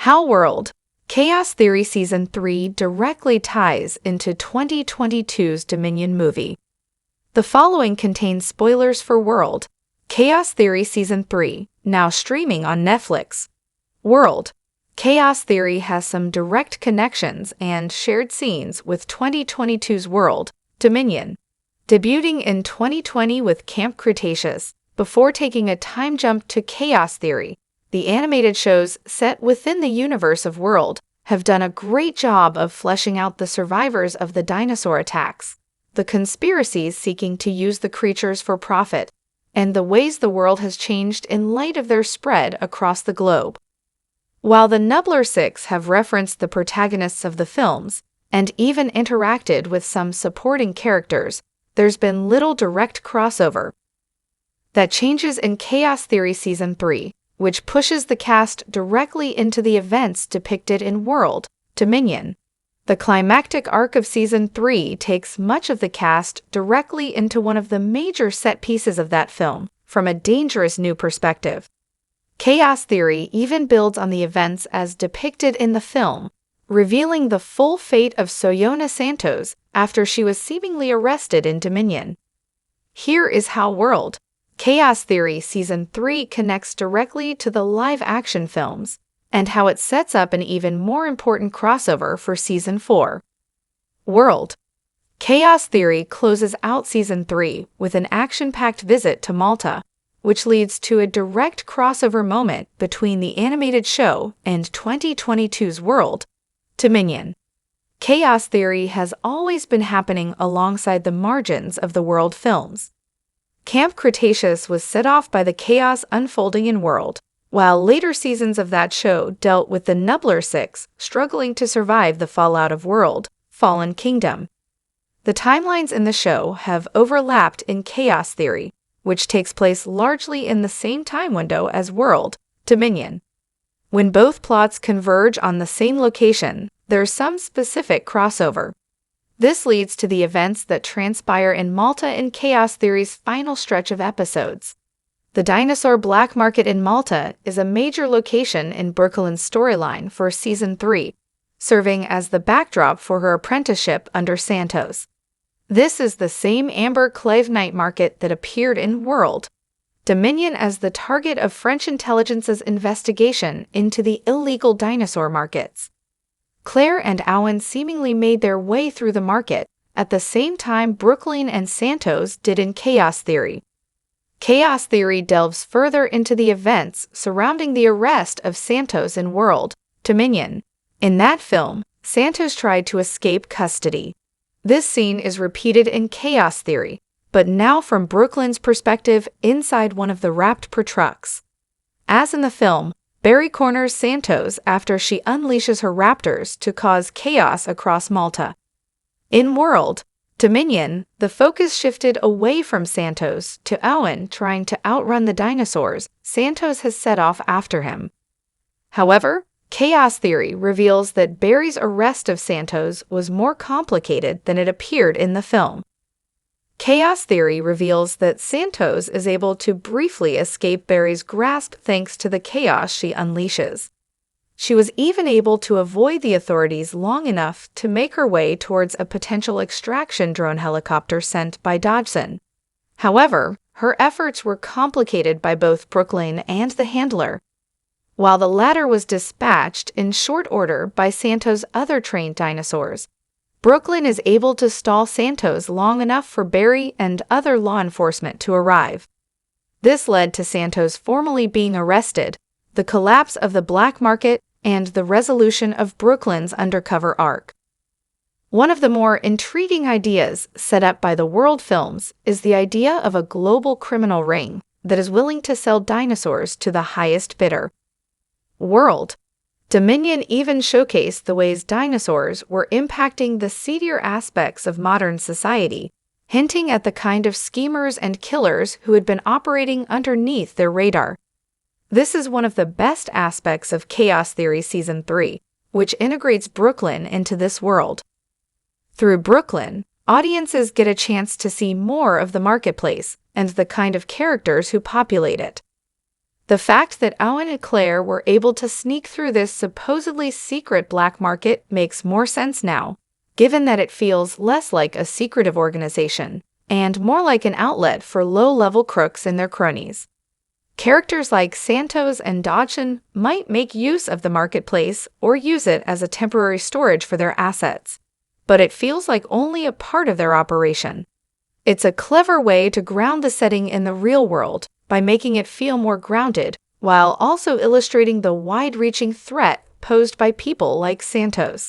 How World Chaos Theory Season 3 directly ties into 2022's Dominion movie. The following contains spoilers for World Chaos Theory Season 3, now streaming on Netflix. World Chaos Theory has some direct connections and shared scenes with 2022's World Dominion, debuting in 2020 with Camp Cretaceous, before taking a time jump to Chaos Theory. The animated shows set within the universe of World have done a great job of fleshing out the survivors of the dinosaur attacks, the conspiracies seeking to use the creatures for profit, and the ways the world has changed in light of their spread across the globe. While the Nubbler Six have referenced the protagonists of the films and even interacted with some supporting characters, there's been little direct crossover. That changes in Chaos Theory Season 3, which pushes the cast directly into the events depicted in World Dominion. The climactic arc of Season 3 takes much of the cast directly into one of the major set pieces of that film, from a dangerous new perspective. Chaos Theory even builds on the events as depicted in the film, revealing the full fate of Soyona Santos after she was seemingly arrested in Dominion. Here is how World Chaos Theory Season 3 connects directly to the live-action films, and how it sets up an even more important crossover for Season 4. World Chaos Theory closes out Season 3 with an action-packed visit to Malta, which leads to a direct crossover moment between the animated show and 2022's World Dominion. Chaos Theory has always been happening alongside the margins of the World films. Camp Cretaceous was set off by the chaos unfolding in World, while later seasons of that show dealt with the Nubbler Six struggling to survive the fallout of World Fallen Kingdom. The timelines in the show have overlapped in Chaos Theory, which takes place largely in the same time window as World Dominion. When both plots converge on the same location, there's some specific crossover. This leads to the events that transpire in Malta in Chaos Theory's final stretch of episodes. The dinosaur black market in Malta is a major location in Brooklyn's storyline for Season 3, serving as the backdrop for her apprenticeship under Santos. This is the same amber clave night market that appeared in World Dominion as the target of French intelligence's investigation into the illegal dinosaur markets. Claire and Owen seemingly made their way through the market at the same time Brooklyn and Santos did in Chaos Theory. Chaos Theory delves further into the events surrounding the arrest of Santos in World Dominion. In that film, Santos tried to escape custody. This scene is repeated in Chaos Theory, but now from Brooklyn's perspective inside one of the Raptor trucks. As in the film, Barry corners Santos after she unleashes her raptors to cause chaos across Malta. In World Dominion, the focus shifted away from Santos to Owen trying to outrun the dinosaurs Santos has set off after him. However, Chaos Theory reveals that Barry's arrest of Santos was more complicated than it appeared in the film. Chaos Theory reveals that Santos is able to briefly escape Barry's grasp thanks to the chaos she unleashes. She was even able to avoid the authorities long enough to make her way towards a potential extraction drone helicopter sent by Dodgson. However, her efforts were complicated by both Brooklyn and the handler. While the latter was dispatched in short order by Santos' other trained dinosaurs, Brooklyn is able to stall Santos long enough for Barry and other law enforcement to arrive. This led to Santos formally being arrested, the collapse of the black market, and the resolution of Brooklyn's undercover arc. One of the more intriguing ideas set up by the World films is the idea of a global criminal ring that is willing to sell dinosaurs to the highest bidder. World Dominion even showcased the ways dinosaurs were impacting the seedier aspects of modern society, hinting at the kind of schemers and killers who had been operating underneath their radar. This is one of the best aspects of Chaos Theory Season 3, which integrates Brooklyn into this world. Through Brooklyn, audiences get a chance to see more of the marketplace and the kind of characters who populate it. The fact that Owen and Claire were able to sneak through this supposedly secret black market makes more sense now, given that it feels less like a secretive organization and more like an outlet for low-level crooks and their cronies. Characters like Santos and Dodson might make use of the marketplace or use it as a temporary storage for their assets, but it feels like only a part of their operation. It's a clever way to ground the setting in the real world by making it feel more grounded, while also illustrating the wide-reaching threat posed by people like Santos.